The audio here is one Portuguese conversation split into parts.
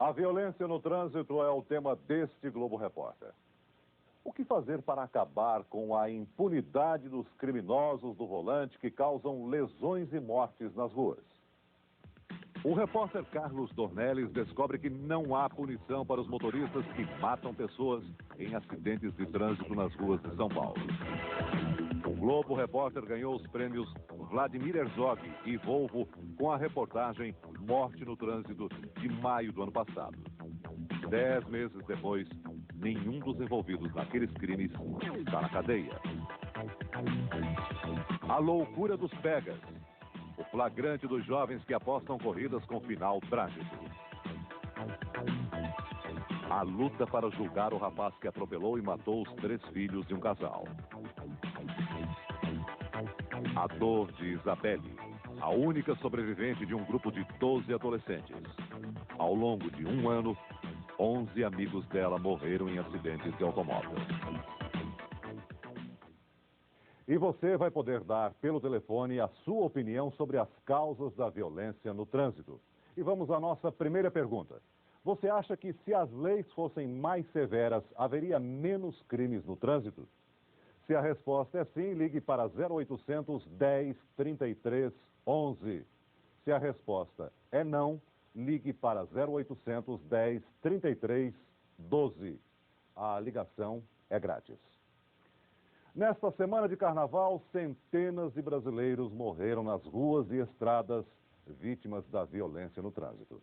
A violência no trânsito é o tema deste Globo Repórter. O que fazer para acabar com a impunidade dos criminosos do volante que causam lesões e mortes nas ruas? O repórter Carlos Dornelles descobre que não há punição para os motoristas que matam pessoas em acidentes de trânsito nas ruas de São Paulo. O Globo Repórter ganhou os prêmios Vladimir Herzog e Volvo com a reportagem Morte no Trânsito de maio do ano passado. 10 meses depois, nenhum dos envolvidos naqueles crimes está na cadeia. A loucura dos pegas. O flagrante dos jovens que apostam corridas com final trágico. A luta para julgar o rapaz que atropelou e matou os 3 filhos de um casal. A dor de Isabelle, a única sobrevivente de um grupo de 12 adolescentes. Ao longo de um ano, 11 amigos dela morreram em acidentes de automóvel. E você vai poder dar pelo telefone a sua opinião sobre as causas da violência no trânsito. E vamos à nossa primeira pergunta. Você acha que se as leis fossem mais severas, haveria menos crimes no trânsito? Se a resposta é sim, ligue para 0800 10 33 11. Se a resposta é não, ligue para 0800 10 33 12. A ligação é grátis. Nesta semana de carnaval, centenas de brasileiros morreram nas ruas e estradas, vítimas da violência no trânsito.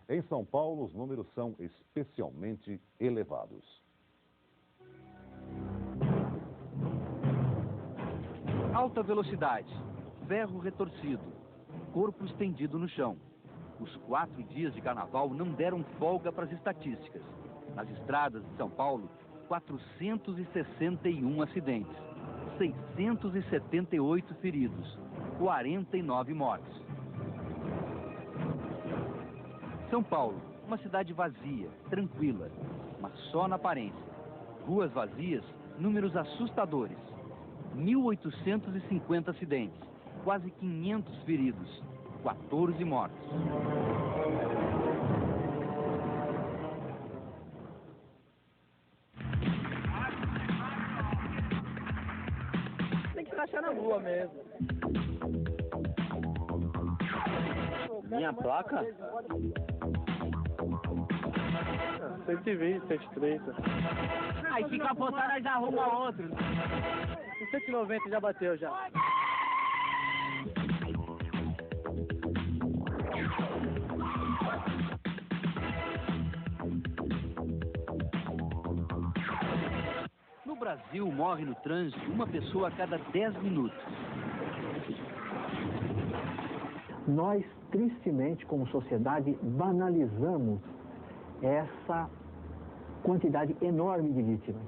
Em São Paulo, os números são especialmente elevados. Alta velocidade, ferro retorcido, corpo estendido no chão. Os 4 dias de carnaval não deram folga para as estatísticas. Nas estradas de São Paulo, 461 acidentes, 678 feridos, 49 mortes. São Paulo, uma cidade vazia, tranquila, mas só na aparência. Ruas vazias, números assustadores. 1.850 acidentes, quase 500 feridos, 14 mortos. Tem que taxar na rua mesmo. Minha placa? 120, 130. Aí fica apontado, nós arruma outro. 190 já bateu já. No Brasil, morre no trânsito uma pessoa a cada 10 minutos. Nós, tristemente, como sociedade, banalizamos essa quantidade enorme de vítimas.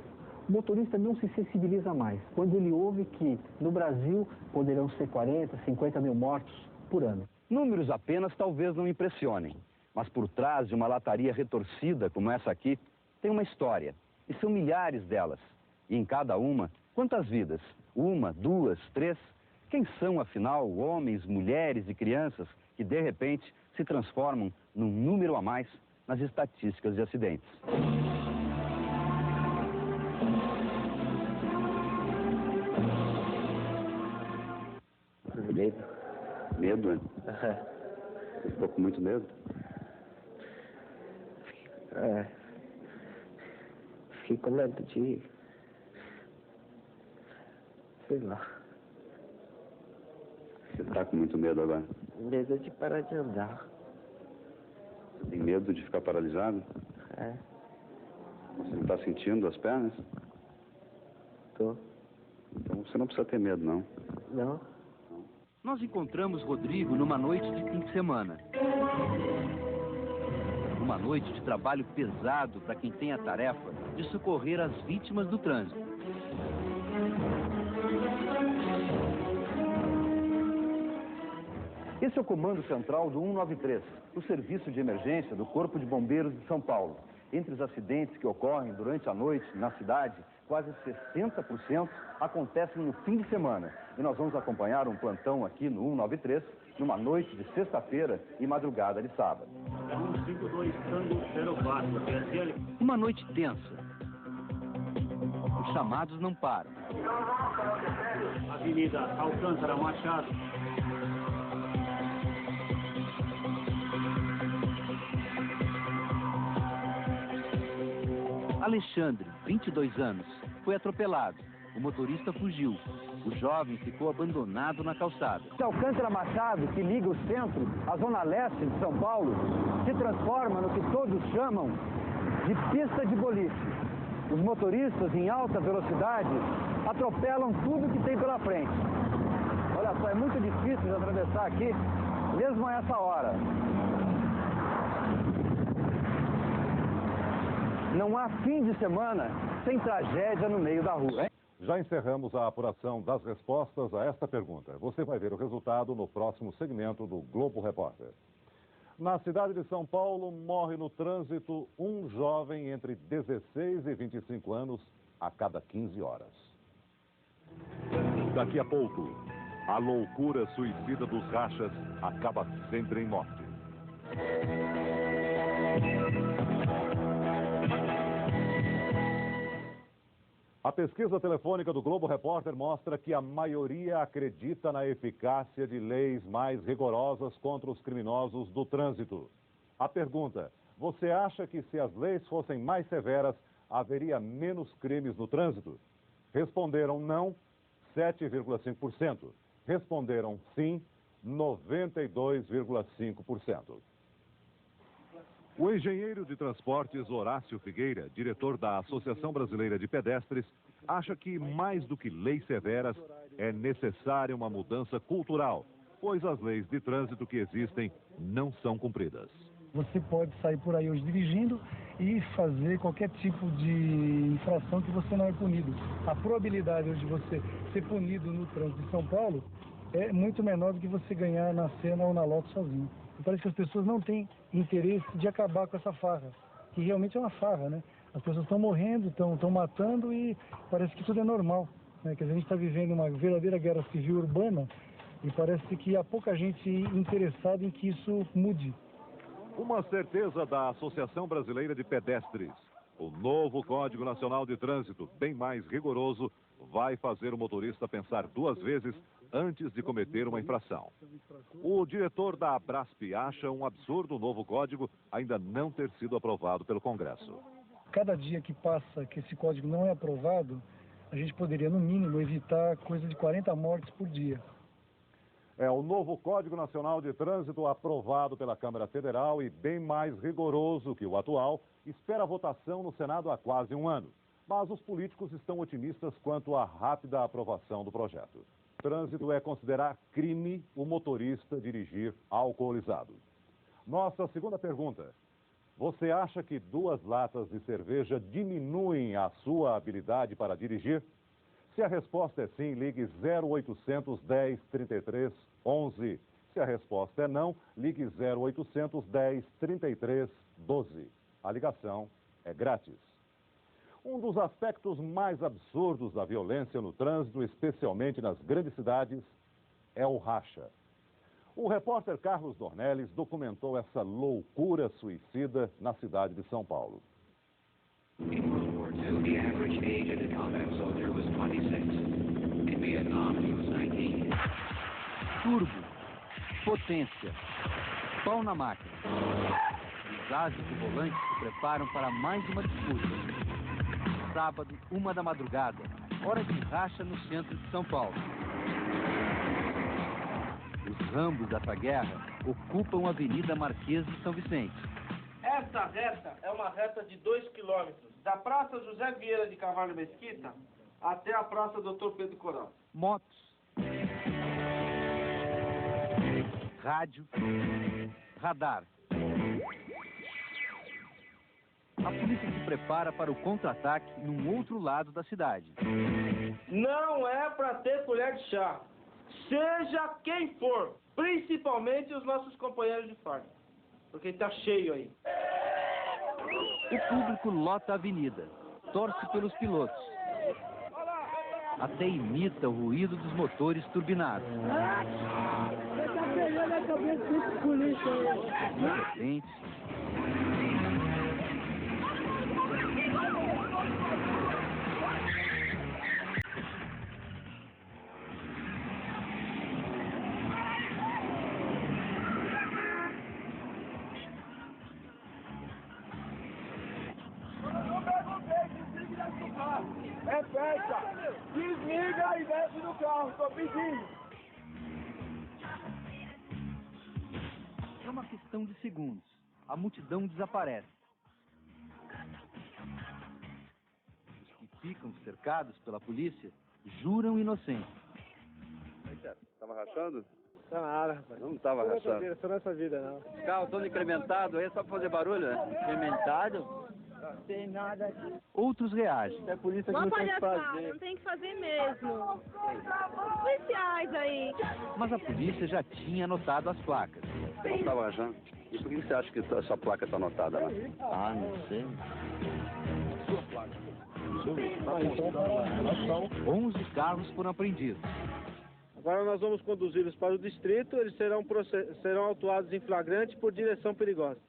O motorista não se sensibiliza mais quando ele ouve que no Brasil poderão ser 40, 50 mil mortos por ano. Números apenas talvez não impressionem, mas por trás de uma lataria retorcida como essa aqui, tem uma história, e são milhares delas. E em cada uma, quantas vidas? 1, 2, 3? Quem são, afinal, homens, mulheres e crianças que, de repente, se transformam num número a mais nas estatísticas de acidentes? Medo. Medo, né? Você ficou com muito medo? Fiquei com medo de... sei lá. Você tá com muito medo agora? Medo de parar de andar. Você tem medo de ficar paralisado? É, Você não tá sentindo as pernas? tô. Então você não precisa ter medo, não. Não? Nós encontramos Rodrigo numa noite de fim de semana. Uma noite de trabalho pesado para quem tem a tarefa de socorrer as vítimas do trânsito. Esse é o comando central do 193, o serviço de emergência do Corpo de Bombeiros de São Paulo. Entre os acidentes que ocorrem durante a noite na cidade, quase 60% acontecem no fim de semana. E nós vamos acompanhar um plantão aqui no 193, numa noite de sexta-feira e madrugada de sábado. 52 Tango 04, PSL. Uma noite tensa. Os chamados não param. Avenida Alcântara Machado. Alexandre, 22 anos, foi atropelado. O motorista fugiu. O jovem ficou abandonado na calçada. Alcântara Machado, que liga o centro à zona leste de São Paulo, se transforma no que todos chamam de pista de boliche. Os motoristas em alta velocidade atropelam tudo que tem pela frente. Olha só, é muito difícil de atravessar aqui, mesmo a essa hora. Não há fim de semana sem tragédia no meio da rua, hein? Já encerramos a apuração das respostas a esta pergunta. Você vai ver o resultado no próximo segmento do Globo Repórter. Na cidade de São Paulo, morre no trânsito um jovem entre 16 e 25 anos a cada 15 horas. Daqui a pouco, a loucura suicida dos rachas acaba sempre em morte. A pesquisa telefônica do Globo Repórter mostra que a maioria acredita na eficácia de leis mais rigorosas contra os criminosos do trânsito. A pergunta: você acha que se as leis fossem mais severas, haveria menos crimes no trânsito? Responderam não, 7,5%. Responderam sim, 92,5%. O engenheiro de transportes Horácio Figueira, diretor da Associação Brasileira de Pedestres, acha que, mais do que leis severas, é necessária uma mudança cultural, pois as leis de trânsito que existem não são cumpridas. Você pode sair por aí hoje dirigindo e fazer qualquer tipo de infração que você não é punido. A probabilidade hoje de você ser punido no trânsito de São Paulo é muito menor do que você ganhar na cena ou na loto sozinho. Parece que as pessoas não têm interesse de acabar com essa farra, que realmente é uma farra, né? As pessoas estão morrendo, estão matando e parece que tudo é normal, né? Quer dizer, a gente está vivendo uma verdadeira guerra civil urbana e parece que há pouca gente interessada em que isso mude. Uma certeza da Associação Brasileira de Pedestres: o novo Código Nacional de Trânsito, bem mais rigoroso, vai fazer o motorista pensar duas vezes antes de cometer uma infração. O diretor da Abrasp acha um absurdo o novo código ainda não ter sido aprovado pelo Congresso. Cada dia que passa que esse código não é aprovado, a gente poderia, no mínimo, evitar coisa de 40 mortes por dia. É o novo Código Nacional de Trânsito, aprovado pela Câmara Federal e bem mais rigoroso que o atual, espera a votação no Senado há quase um ano. Mas os políticos estão otimistas quanto à rápida aprovação do projeto. Trânsito é considerar crime o motorista dirigir alcoolizado. Nossa segunda pergunta: você acha que 2 latas de cerveja diminuem a sua habilidade para dirigir? Se a resposta é sim, ligue 0800 10 33 11. Se a resposta é não, ligue 0800 10 33 12. A ligação é grátis. Um dos aspectos mais absurdos da violência no trânsito, especialmente nas grandes cidades, é o racha. O repórter Carlos Dornelles documentou essa loucura suicida na cidade de São Paulo. In World War II, the average age of the combat soldier was 26. In Vietnam, he was 19. Turbo, potência, pau na máquina. Os ases do volante se preparam para mais uma disputa. Sábado, 1 da madrugada, hora de racha no centro de São Paulo. Os rambos dessa guerra ocupam a Avenida Marquês de São Vicente. Essa reta é uma reta de 2 quilômetros, da Praça José Vieira de Carvalho Mesquita até a Praça Dr. Pedro Coral. Motos, rádio, radar. A polícia se prepara para o contra-ataque num outro lado da cidade. Não é para ter colher de chá, seja quem for, principalmente os nossos companheiros de farda, porque está cheio aí. O público lota a avenida, torce pelos pilotos. Até imita o ruído dos motores turbinados. De repente, aí dentro do carro, tô pedindo. É uma questão de segundos. A multidão desaparece. Os que ficam cercados pela polícia juram inocência. Tava rachando? Tá nada, rapaz. Não tava rachando. Só nessa vida, não. Os carros todos incrementados aí só pra fazer barulho, né? Incrementado? Não tem nada aqui. Outros reagem. É por isso que Uma não tem que palhaçada, fazer. não tem que fazer mesmo. Os policiais aí. Mas a polícia já tinha anotado as placas. Não tava rachando. E por que você acha que essa placa tá anotada lá? Ah, não sei. Sua placa. 11 carros foram apreendidos. Agora nós vamos conduzi-los para o distrito, eles serão autuados em flagrante por direção perigosa.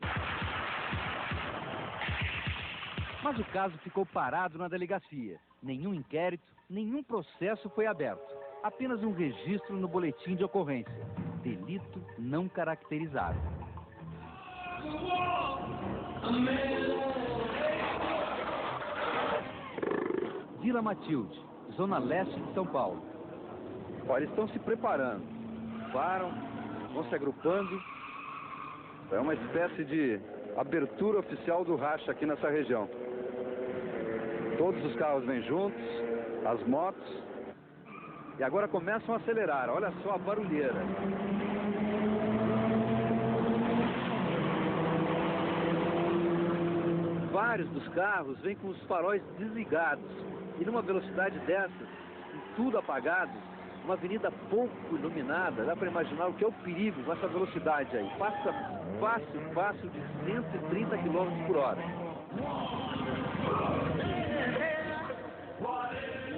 Mas o caso ficou parado na delegacia. Nenhum inquérito, nenhum processo foi aberto. Apenas um registro no boletim de ocorrência. Delito não caracterizado. Vila Matilde, zona leste de São Paulo. Olha, eles estão se preparando. Param, vão se agrupando. É uma espécie de abertura oficial do racha aqui nessa região. Todos os carros vêm juntos, as motos. E agora começam a acelerar. Olha só a barulheira. Vários dos carros vêm com os faróis desligados. E numa velocidade dessas, com tudo apagado, uma avenida pouco iluminada, dá para imaginar o que é o perigo com essa velocidade aí. Passa fácil de 130 km por hora.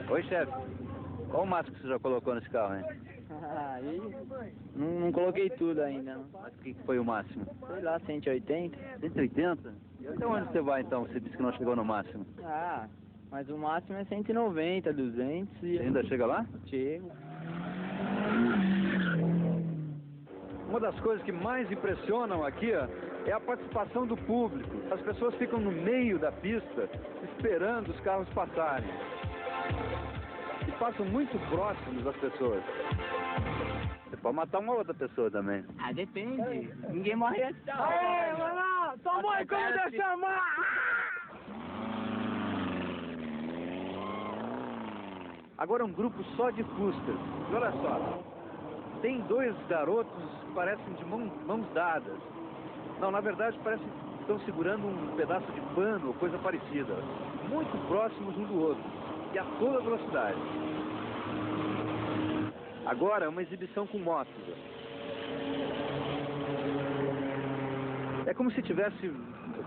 Oi, chefe. Qual o máximo que você já colocou nesse carro, hein? Aí, não coloquei tudo ainda, não. Mas o que foi o máximo? Sei lá, 180. 180? E até onde você vai, então? Você disse que não chegou no máximo. Ah, mas o máximo é 190, 200 e... Você ainda chega lá? Chego. Uma das coisas que mais impressionam aqui, ó, é a participação do público. As pessoas ficam no meio da pista, esperando os carros passarem. E passam muito próximos das pessoas. Você pode matar uma outra pessoa também. Ah, depende. Ninguém morre antes. Aê, mano! Tomou aí como Deus chamar! Agora um grupo só de Fuscas. E olha só, tem dois garotos que parecem de mãos dadas. Não, na verdade parece que estão segurando um pedaço de pano ou coisa parecida. Muito próximos um do outro. E a toda velocidade. Agora é uma exibição com motos. É como se tivesse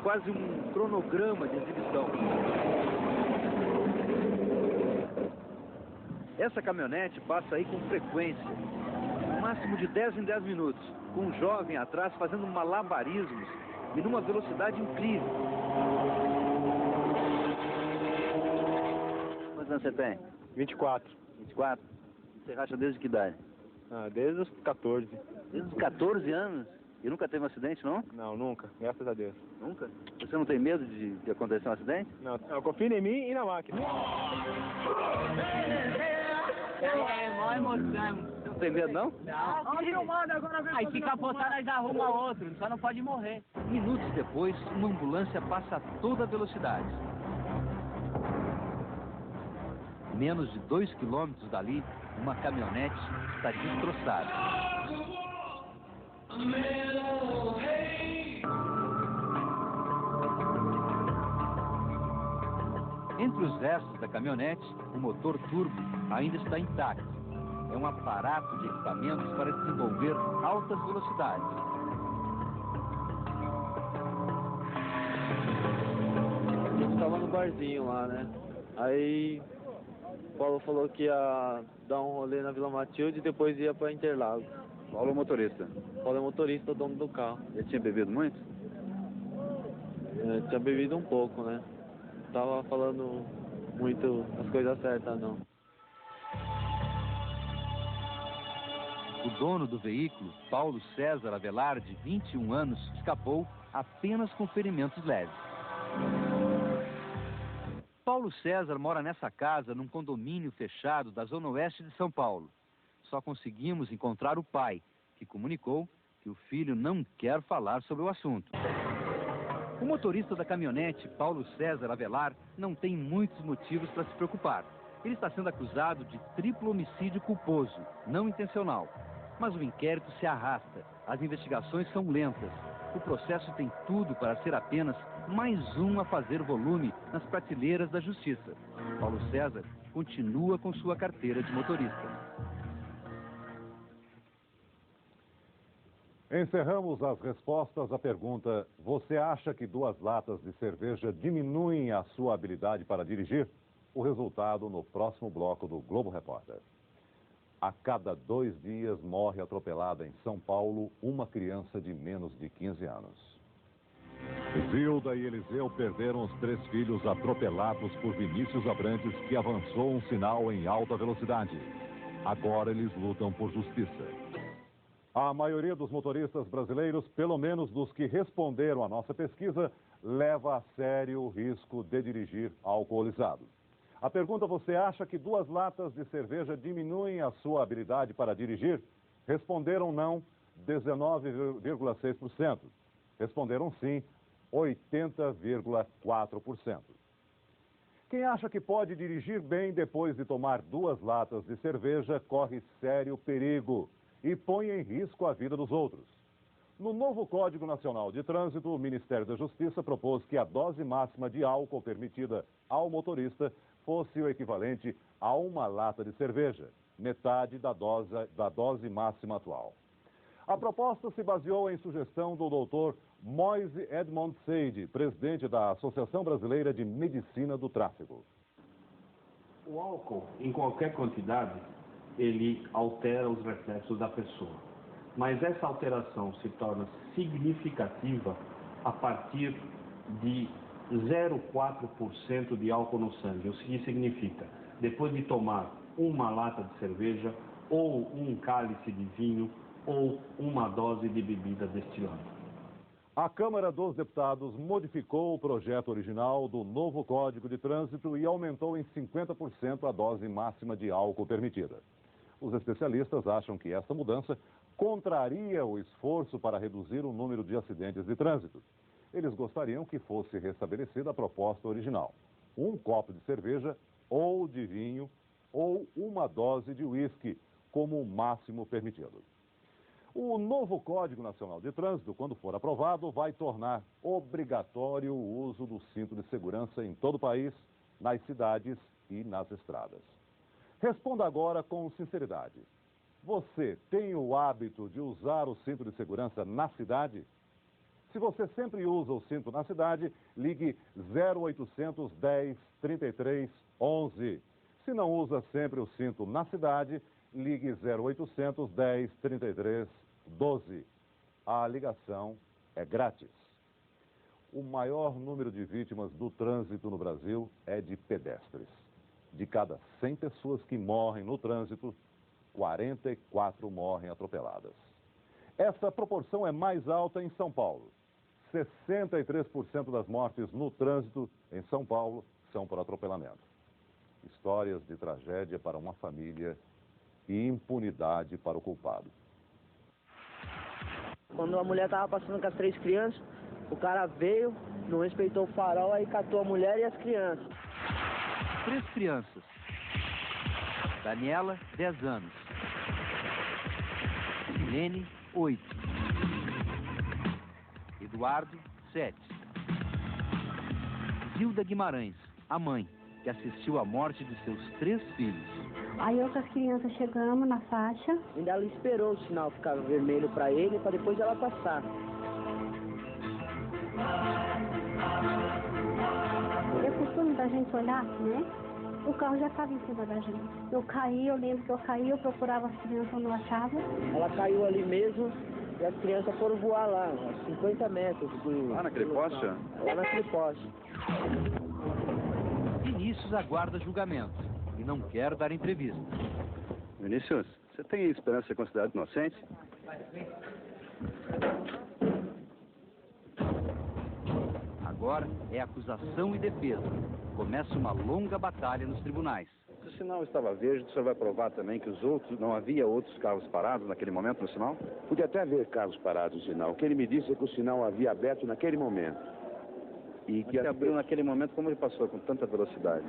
quase um cronograma de exibição. Essa caminhonete passa aí com frequência, no máximo de 10 em 10 minutos, com um jovem atrás fazendo malabarismos e numa velocidade incrível. Quantos anos você tem? 24. 24? Você racha desde que idade? Ah, desde os 14. Desde os 14 anos? E nunca teve um acidente, não? Não, nunca. Graças a Deus. Nunca? Você não tem medo de acontecer um acidente? Não, eu confio em mim e na máquina. É mó emoção. Você não tem medo, não? Aí se capotar, nós arruma outro. Só não pode morrer. Minutos depois, uma ambulância passa a toda velocidade. Menos de 2 quilômetros dali, uma caminhonete está destroçada. Entre os restos da caminhonete, o motor turbo ainda está intacto. É um aparato de equipamentos para desenvolver altas velocidades. A gente estava no barzinho lá, né? Aí o Paulo falou que ia dar um rolê na Vila Matilde e depois ia para Interlagos. Paulo é motorista. Paulo é motorista, dono do carro. Ele tinha bebido muito? Tinha bebido um pouco, né? Não tava falando muito as coisas certas, não. O dono do veículo, Paulo César Avelar, de 21 anos, escapou apenas com ferimentos leves. Paulo César mora nessa casa num condomínio fechado da zona oeste de São Paulo. Só conseguimos encontrar o pai, que comunicou que o filho não quer falar sobre o assunto. O motorista da caminhonete, Paulo César Avelar, não tem muitos motivos para se preocupar. Ele está sendo acusado de triplo homicídio culposo, não intencional. Mas o inquérito se arrasta, as investigações são lentas. O processo tem tudo para ser apenas mais um a fazer volume nas prateleiras da justiça. Paulo César continua com sua carteira de motorista. Encerramos as respostas à pergunta: você acha que 2 latas de cerveja diminuem a sua habilidade para dirigir? O resultado no próximo bloco do Globo Repórter. A cada 2 dias morre atropelada em São Paulo uma criança de menos de 15 anos. Zilda e Eliseu perderam os 3 filhos atropelados por Vinícius Abrantes, que avançou um sinal em alta velocidade. Agora eles lutam por justiça. A maioria dos motoristas brasileiros, pelo menos dos que responderam à nossa pesquisa, leva a sério o risco de dirigir alcoolizado. A pergunta: você acha que 2 latas de cerveja diminuem a sua habilidade para dirigir? Responderam não, 19,6%. Responderam sim, 80,4%. Quem acha que pode dirigir bem depois de tomar 2 latas de cerveja corre sério perigo e põe em risco a vida dos outros. No novo Código Nacional de Trânsito, o Ministério da Justiça propôs que a dose máxima de álcool permitida ao motorista fosse o equivalente a 1 lata de cerveja, metade da dose máxima atual. A proposta se baseou em sugestão do Dr. Moise Edmond Seide, presidente da Associação Brasileira de Medicina do Tráfego. O álcool, em qualquer quantidade, ele altera os reflexos da pessoa. Mas essa alteração se torna significativa a partir de 0,4% de álcool no sangue. O que significa? Depois de tomar 1 lata de cerveja, ou 1 cálice de vinho, ou 1 dose de bebida destilada. A Câmara dos Deputados modificou o projeto original do novo Código de Trânsito e aumentou em 50% a dose máxima de álcool permitida. Os especialistas acham que essa mudança contraria o esforço para reduzir o número de acidentes de trânsito. Eles gostariam que fosse restabelecida a proposta original: 1 copo de cerveja ou de vinho ou 1 dose de uísque como o máximo permitido. O novo Código Nacional de Trânsito, quando for aprovado, vai tornar obrigatório o uso do cinto de segurança em todo o país, nas cidades e nas estradas. Responda agora com sinceridade: você tem o hábito de usar o cinto de segurança na cidade? Se você sempre usa o cinto na cidade, ligue 0800 10 33 11. Se não usa sempre o cinto na cidade, ligue 0800 10 33 12. A ligação é grátis. O maior número de vítimas do trânsito no Brasil é de pedestres. De cada 100 pessoas que morrem no trânsito, 44 morrem atropeladas. Essa proporção é mais alta em São Paulo. 63% das mortes no trânsito em São Paulo são por atropelamento. Histórias de tragédia para uma família e impunidade para o culpado. Quando a mulher estava passando com as 3 crianças, o cara veio, não respeitou o farol, aí catou a mulher e as crianças. 3 crianças. Daniela, 10 anos. Silene, 8. Eduardo, 7. Zilda Guimarães, a mãe, que assistiu à morte de seus 3 filhos. Aí outras crianças chegamos na faixa. Ainda ela esperou o sinal ficar vermelho para ele, para depois ela passar. É costume da gente olhar, né? O carro já estava em cima da gente. Eu caí, eu lembro que eu caí, eu procurava as crianças, eu não achava. Ela caiu ali mesmo e as crianças foram voar lá, uns 50 metros. Lá naquele poste? Lá naquele poste. Vinícius aguarda julgamento e não quer dar entrevista. Vinícius, você tem esperança de ser considerado inocente? agora é acusação e defesa. Começa uma longa batalha nos tribunais. Se o sinal estava verde, o senhor vai provar também que não havia outros carros parados naquele momento no sinal? Podia até haver carros parados no sinal. O que ele me disse é que o sinal havia aberto naquele momento. E que abriu naquele momento, como ele passou com tanta velocidade?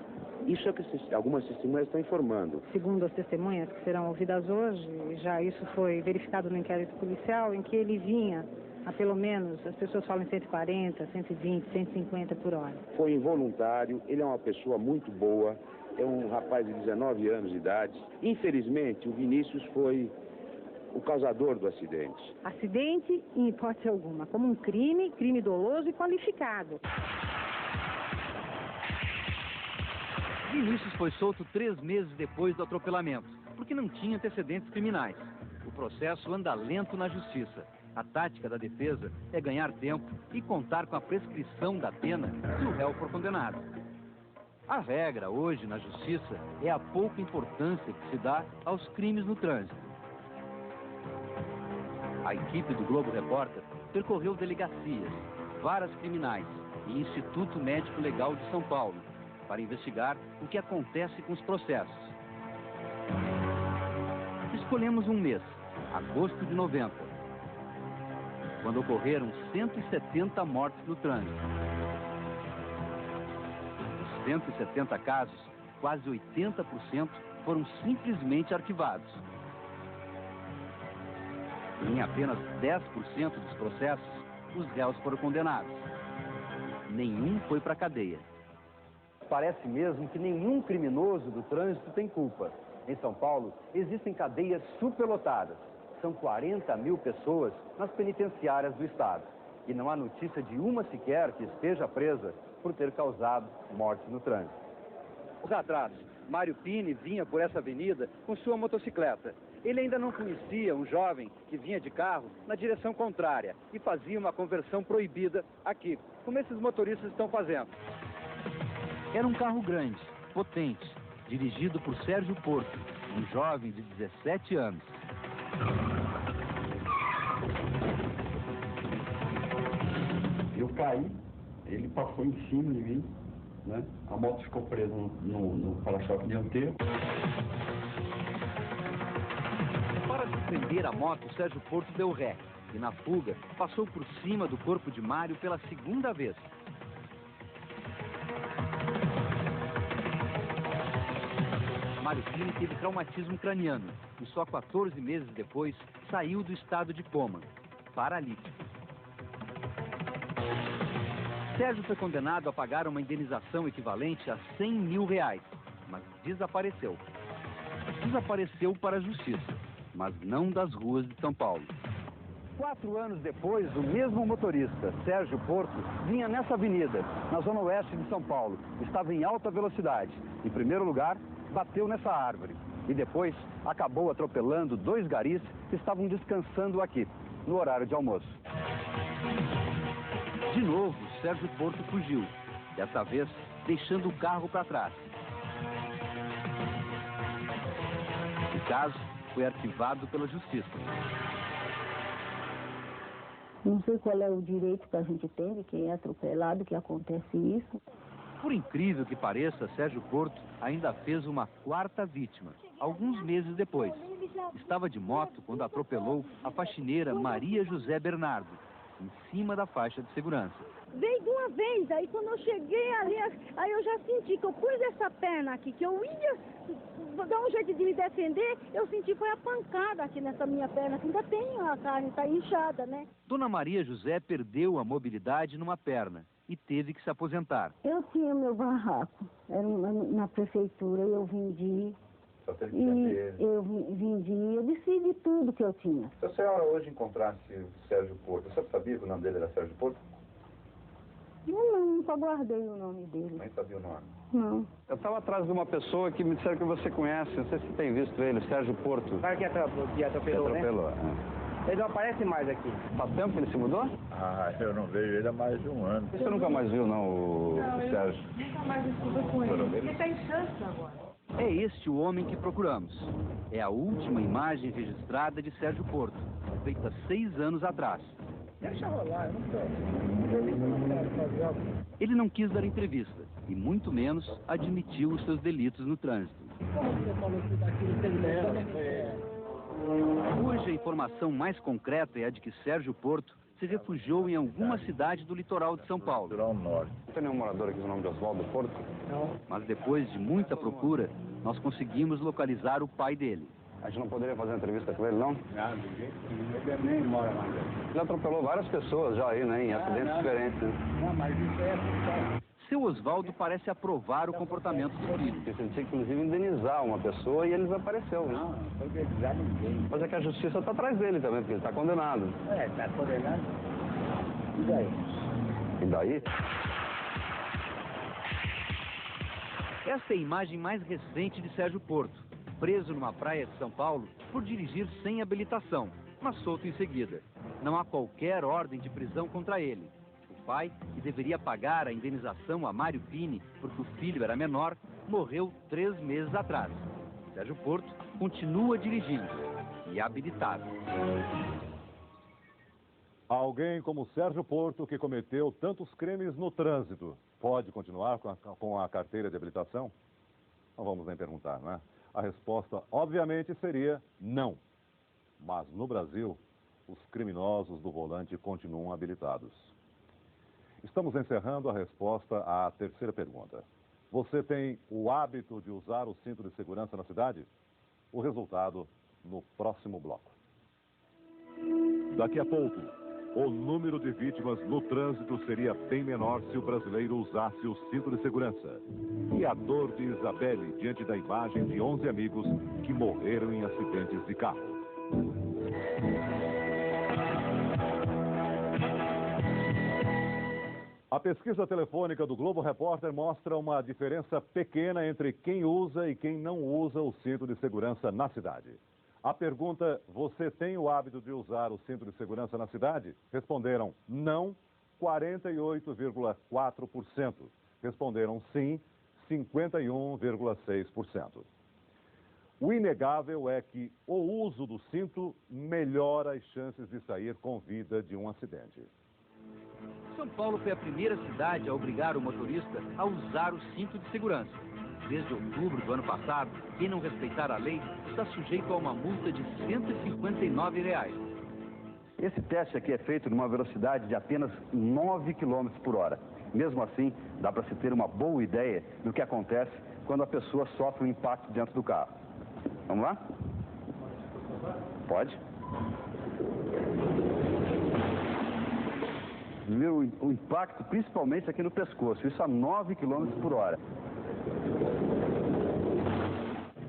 Isso é o que algumas testemunhas estão informando. Segundo as testemunhas que serão ouvidas hoje, já isso foi verificado no inquérito policial, em que ele vinha a pelo menos, as pessoas falam em 140, 120, 150 por hora. Foi involuntário, ele é uma pessoa muito boa, é um rapaz de 19 anos de idade. Infelizmente, o Vinícius foi o causador do acidente. Acidente, em hipótese alguma, como um crime doloso e qualificado. Vinícius foi solto 3 meses depois do atropelamento, porque não tinha antecedentes criminais. O processo anda lento na justiça. A tática da defesa é ganhar tempo e contar com a prescrição da pena se o réu for condenado. A regra hoje na justiça é a pouca importância que se dá aos crimes no trânsito. A equipe do Globo Repórter percorreu delegacias, varas criminais e Instituto Médico Legal de São Paulo para investigar o que acontece com os processos. Escolhemos um mês, agosto de 90, quando ocorreram 170 mortes no trânsito. Dos 170 casos, quase 80% foram simplesmente arquivados. Em apenas 10% dos processos, os réus foram condenados. Nenhum foi para a cadeia. Parece mesmo que nenhum criminoso do trânsito tem culpa. Em São Paulo, existem cadeias superlotadas. São 40 mil pessoas nas penitenciárias do estado. E não há notícia de uma sequer que esteja presa por ter causado morte no trânsito. Os atrasos. Mário Pini vinha por essa avenida com sua motocicleta. Ele ainda não conhecia um jovem que vinha de carro na direção contrária e fazia uma conversão proibida aqui, como esses motoristas estão fazendo. Era um carro grande, potente, dirigido por Sérgio Porto, um jovem de 17 anos. Eu caí, ele passou em cima de mim, né? A moto ficou presa no para-choque dianteiro. Para defender a moto, Sérgio Porto deu ré e, na fuga, passou por cima do corpo de Mário pela segunda vez. Mário Pini teve traumatismo craniano e só 14 meses depois saiu do estado de coma, paralítico. Sérgio foi condenado a pagar uma indenização equivalente a R$100 mil, mas desapareceu. Desapareceu para a justiça, mas não das ruas de São Paulo. 4 anos depois, o mesmo motorista, Sérgio Porto, vinha nessa avenida, na zona oeste de São Paulo. Estava em alta velocidade. Em primeiro lugar, bateu nessa árvore e depois acabou atropelando 2 garis que estavam descansando aqui, no horário de almoço. De novo, Sérgio Porto fugiu, dessa vez deixando o carro para trás. O caso foi arquivado pela justiça. Não sei qual é o direito que a gente tem de quem é atropelado, que acontece isso. Por incrível que pareça, Sérgio Porto ainda fez uma 4ª vítima, alguns meses depois. Estava de moto quando atropelou a faxineira Maria José Bernardo, em cima da faixa de segurança. Veio de uma vez, aí quando eu cheguei ali, aí eu já senti que eu pus essa perna aqui, que eu ia dar um jeito de me defender, eu senti foi a pancada aqui nessa minha perna, que ainda tem a carne, tá inchada, né? Dona Maria José perdeu a mobilidade numa perna e teve que se aposentar. Eu tinha meu barraco, era na prefeitura, eu vendi. Só teve que vender. Eu vendi, eu decidi tudo que eu tinha. Se a senhora hoje encontrasse o Sérgio Porto, você sabia que o nome dele era Sérgio Porto? Eu nunca guardei o nome dele. Nem sabia o nome? Não. Eu estava atrás de uma pessoa que me disseram que você conhece, não sei se você tem visto ele, Sérgio Porto. O cara que atropelou, né? Ele não aparece mais aqui. Faz tempo que ele se mudou? Ah, eu não vejo ele há mais de um ano. Você nunca mais viu, não, o Sérgio? Nunca mais estudo com ele. Ele está em Santos agora. É este o homem que procuramos. É a última imagem registrada de Sérgio Porto, feita 6 anos atrás. Deixa rolar, eu não tô. Ele não quis dar entrevista e muito menos admitiu os seus delitos no trânsito. Como você falou que daquilo tem dela? Hoje a informação mais concreta é a de que Sérgio Porto se refugiou em alguma cidade do litoral de São Paulo. Norte. Não tem nenhum morador aqui com o nome de Oswaldo Porto? Não. Mas depois de muita procura, nós conseguimos localizar o pai dele. A gente não poderia fazer uma entrevista com ele, não? Não, do jeito que ele nem mora mais. Ele atropelou várias pessoas já aí, né? Em acidentes diferentes. Né? Não, mas isso é... Seu Oswaldo parece aprovar o comportamento do filho. Ele tinha que, inclusive, indenizar uma pessoa e ele desapareceu, né? Não foi indenizar ninguém. Mas é que a justiça está atrás dele também, porque ele está condenado. É, está condenado. E daí? E daí? Esta é a imagem mais recente de Sérgio Porto, preso numa praia de São Paulo por dirigir sem habilitação, mas solto em seguida. Não há qualquer ordem de prisão contra ele. O pai, que deveria pagar a indenização a Mário Pini porque o filho era menor, morreu 3 meses atrás. Sérgio Porto continua dirigindo e habilitado. Alguém como Sérgio Porto, que cometeu tantos crimes no trânsito, pode continuar com a carteira de habilitação? Não vamos nem perguntar, não é? A resposta, obviamente, seria não. Mas no Brasil, os criminosos do volante continuam habilitados. Estamos encerrando a resposta à terceira pergunta. Você tem o hábito de usar o cinto de segurança na cidade? O resultado no próximo bloco. Daqui a pouco, o número de vítimas no trânsito seria bem menor se o brasileiro usasse o cinto de segurança. E a dor de Isabelle diante da imagem de 11 amigos que morreram em acidentes de carro. A pesquisa telefônica do Globo Repórter mostra uma diferença pequena entre quem usa e quem não usa o cinto de segurança na cidade. A pergunta, você tem o hábito de usar o cinto de segurança na cidade? Responderam não, 48,4%. Responderam sim, 51,6%. O inegável é que o uso do cinto melhora as chances de sair com vida de um acidente. São Paulo foi a primeira cidade a obrigar o motorista a usar o cinto de segurança. Desde outubro do ano passado, quem não respeitar a lei está sujeito a uma multa de R$ 159. Esse teste aqui é feito numa velocidade de apenas 9 km por hora. Mesmo assim, dá para se ter uma boa ideia do que acontece quando a pessoa sofre um impacto dentro do carro. Vamos lá? Pode. Viu o impacto principalmente aqui no pescoço, isso a 9 km por hora.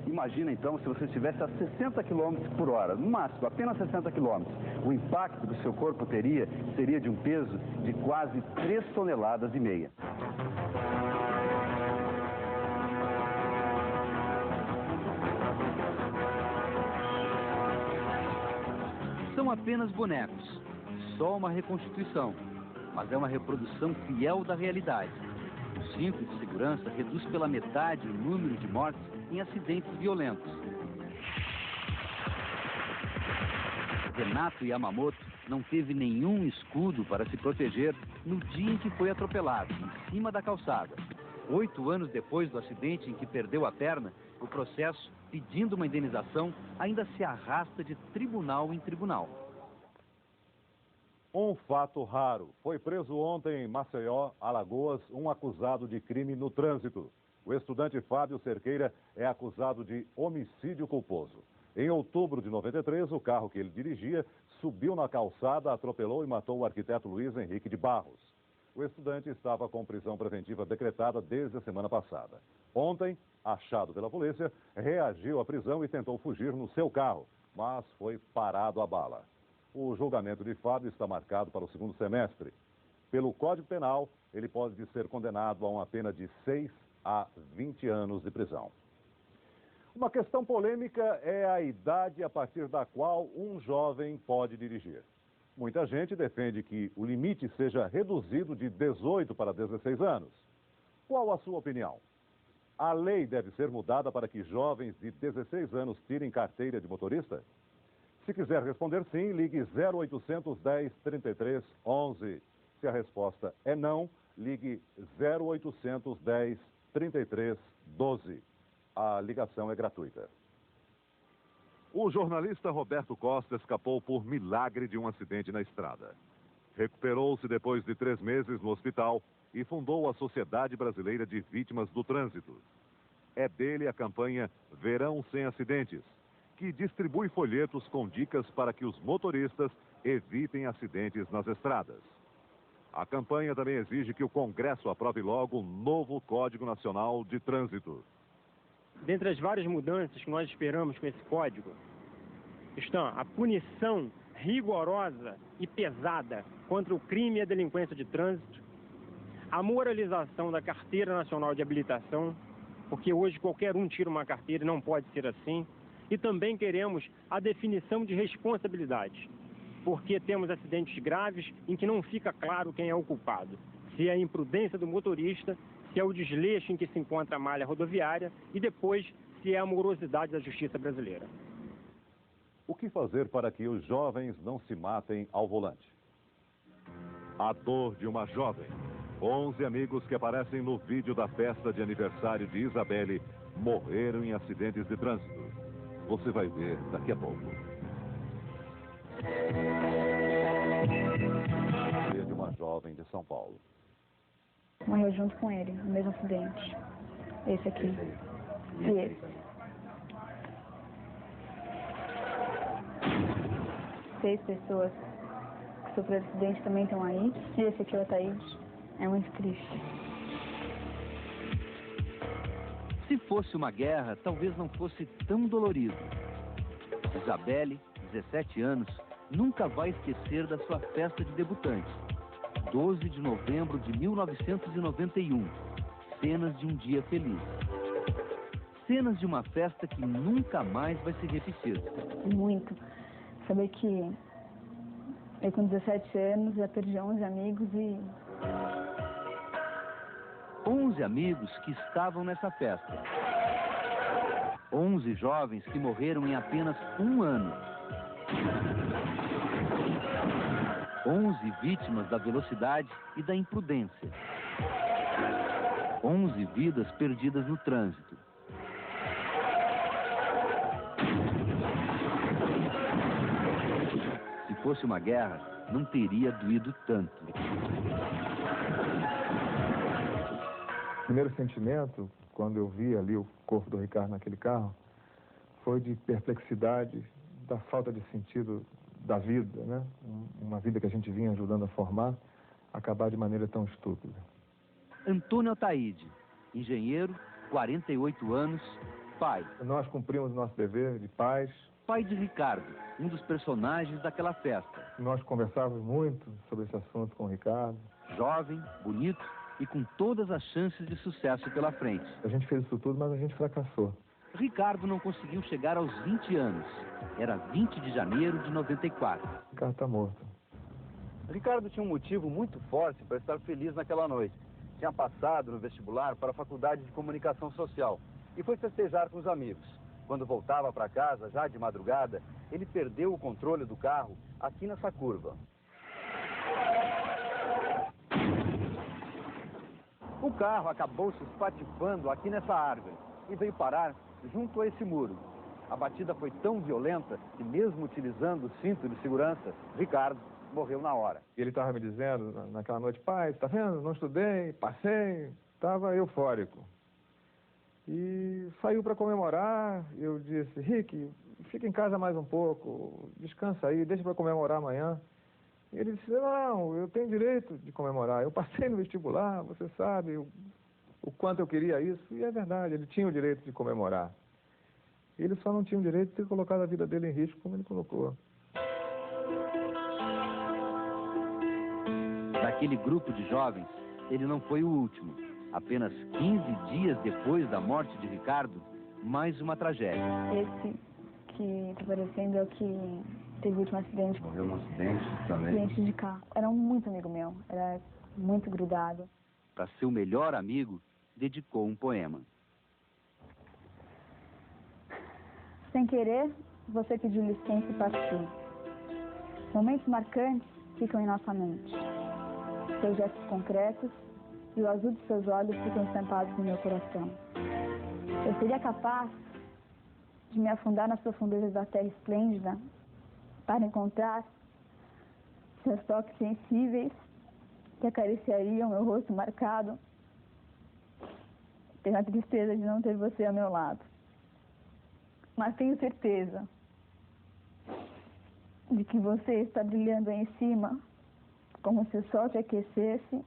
Imagina então se você estivesse a 60 km por hora, no máximo, apenas 60 km. O impacto do seu corpo seria de um peso de quase 3,5 toneladas. São apenas bonecos, só uma reconstituição, mas é uma reprodução fiel da realidade. O cinto de segurança reduz pela metade o número de mortes em acidentes violentos. Renato Yamamoto não teve nenhum escudo para se proteger no dia em que foi atropelado, em cima da calçada. 8 anos depois do acidente em que perdeu a perna, o processo, pedindo uma indenização, ainda se arrasta de tribunal em tribunal. Um fato raro. Foi preso ontem em Maceió, Alagoas, um acusado de crime no trânsito. O estudante Fábio Cerqueira é acusado de homicídio culposo. Em outubro de 93, o carro que ele dirigia subiu na calçada, atropelou e matou o arquiteto Luiz Henrique de Barros. O estudante estava com prisão preventiva decretada desde a semana passada. Ontem, achado pela polícia, reagiu à prisão e tentou fugir no seu carro, mas foi parado a bala. O julgamento de Fábio está marcado para o segundo semestre. Pelo Código Penal, ele pode ser condenado a uma pena de 6 a 20 anos de prisão. Uma questão polêmica é a idade a partir da qual um jovem pode dirigir. Muita gente defende que o limite seja reduzido de 18 para 16 anos. Qual a sua opinião? A lei deve ser mudada para que jovens de 16 anos tirem carteira de motorista? Se quiser responder sim, ligue 0800 10 33 11. Se a resposta é não, ligue 0800 10 33 12. A ligação é gratuita. O jornalista Roberto Costa escapou por milagre de um acidente na estrada. Recuperou-se depois de 3 meses no hospital e fundou a Sociedade Brasileira de Vítimas do Trânsito. É dele a campanha Verão Sem Acidentes, que distribui folhetos com dicas para que os motoristas evitem acidentes nas estradas. A campanha também exige que o Congresso aprove logo um novo Código Nacional de Trânsito. Dentre as várias mudanças que nós esperamos com esse código, estão a punição rigorosa e pesada contra o crime e a delinquência de trânsito, a moralização da Carteira Nacional de Habilitação, porque hoje qualquer um tira uma carteira e não pode ser assim, e também queremos a definição de responsabilidade, porque temos acidentes graves em que não fica claro quem é o culpado, se é a imprudência do motorista, se é o desleixo em que se encontra a malha rodoviária e depois se é a morosidade da justiça brasileira. O que fazer para que os jovens não se matem ao volante? A dor de uma jovem. 11 amigos que aparecem no vídeo da festa de aniversário de Isabelle morreram em acidentes de trânsito. Você vai ver daqui a pouco. De uma jovem de São Paulo. Morreu junto com ele, no mesmo acidente. Esse aqui. E esse. 6 pessoas que sofreram acidente também estão aí. E esse aqui é o Ataíde. É muito triste. Se fosse uma guerra, talvez não fosse tão dolorido. Isabelle, 17 anos, nunca vai esquecer da sua festa de debutante. 12 de novembro de 1991. Cenas de um dia feliz. Cenas de uma festa que nunca mais vai se repetir. Muito. Saber que eu com 17 anos já perdi 11 amigos e... 11 amigos que estavam nessa festa. 11 jovens que morreram em apenas um ano. 11 vítimas da velocidade e da imprudência. 11 vidas perdidas no trânsito. Se fosse uma guerra, não teria doído tanto. O primeiro sentimento, quando eu vi ali o corpo do Ricardo naquele carro, foi de perplexidade, da falta de sentido da vida, né? Uma vida que a gente vinha ajudando a formar, acabar de maneira tão estúpida. Antônio Ataíde, engenheiro, 48 anos, pai. Nós cumprimos o nosso dever de pais. Pai de Ricardo, um dos personagens daquela festa. Nós conversávamos muito sobre esse assunto com o Ricardo. Jovem, bonito e com todas as chances de sucesso pela frente. A gente fez isso tudo, mas a gente fracassou. Ricardo não conseguiu chegar aos 20 anos. Era 20 de janeiro de 94. Ricardo está morto. Ricardo tinha um motivo muito forte para estar feliz naquela noite. Tinha passado no vestibular para a Faculdade de Comunicação Social e foi festejar com os amigos. Quando voltava para casa, já de madrugada, ele perdeu o controle do carro aqui nessa curva. O carro acabou se espatifando aqui nessa árvore e veio parar junto a esse muro. A batida foi tão violenta que, mesmo utilizando o cinto de segurança, Ricardo morreu na hora. Ele estava me dizendo naquela noite: pai, está vendo? Não estudei, passei, estava eufórico. E saiu para comemorar. Eu disse: Rick, fica em casa mais um pouco, descansa aí, deixa para comemorar amanhã. E ele disse: não, eu tenho direito de comemorar, eu passei no vestibular, você sabe o quanto eu queria isso. E é verdade, ele tinha o direito de comemorar. Ele só não tinha o direito de ter colocado a vida dele em risco como ele colocou. Daquele grupo de jovens, ele não foi o último. Apenas 15 dias depois da morte de Ricardo, mais uma tragédia. Esse que está aparecendo é o que teve o último acidente. Morreu num acidente também? Acidente de carro. Era um muito amigo meu, era muito grudado. Para seu melhor amigo, dedicou um poema. Sem querer, você pediu licença e partiu. Momentos marcantes ficam em nossa mente. Seus gestos concretos e o azul de seus olhos ficam estampados no meu coração. Eu seria capaz de me afundar nas profundezas da terra esplêndida para encontrar seus toques sensíveis que acariciariam meu rosto marcado pela tristeza de não ter você ao meu lado. Mas tenho certeza de que você está brilhando aí em cima, como se o sol te aquecesse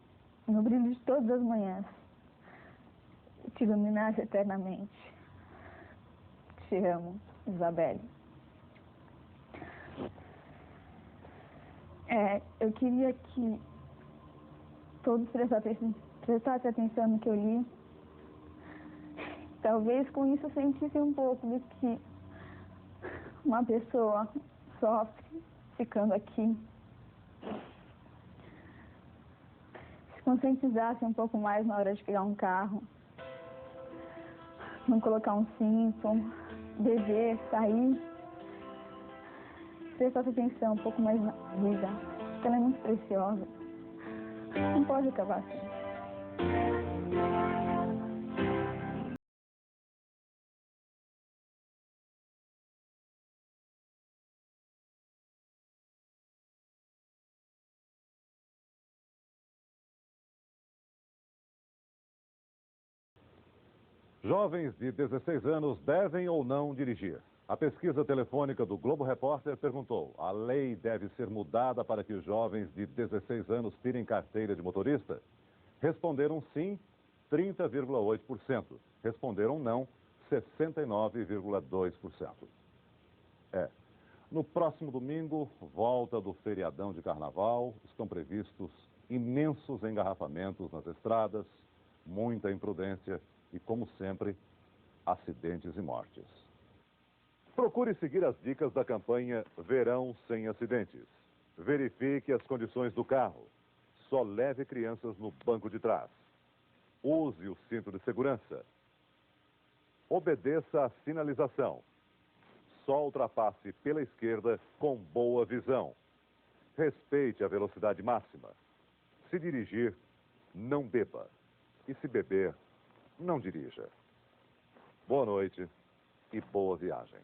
no brilho de todas as manhãs e te iluminasse eternamente. Te amo, Isabelle. Eu queria que todos prestassem atenção no que eu li. Talvez com isso sentissem um pouco do que uma pessoa sofre ficando aqui. Se conscientizassem um pouco mais na hora de pegar um carro. Não colocar um cinto, beber, sair. Prestasse atenção um pouco mais na vida, porque ela é muito preciosa. Não pode acabar assim. Jovens de 16 anos devem ou não dirigir? A pesquisa telefônica do Globo Repórter perguntou: a lei deve ser mudada para que os jovens de 16 anos tirem carteira de motorista? Responderam sim, 30,8%. Responderam não, 69,2%. No próximo domingo, volta do feriadão de carnaval, estão previstos imensos engarrafamentos nas estradas, muita imprudência e, como sempre, acidentes e mortes. Procure seguir as dicas da campanha Verão Sem Acidentes. Verifique as condições do carro. Só leve crianças no banco de trás. Use o cinto de segurança. Obedeça à sinalização. Só ultrapasse pela esquerda com boa visão. Respeite a velocidade máxima. Se dirigir, não beba. E se beber, não dirija. Boa noite e boa viagem.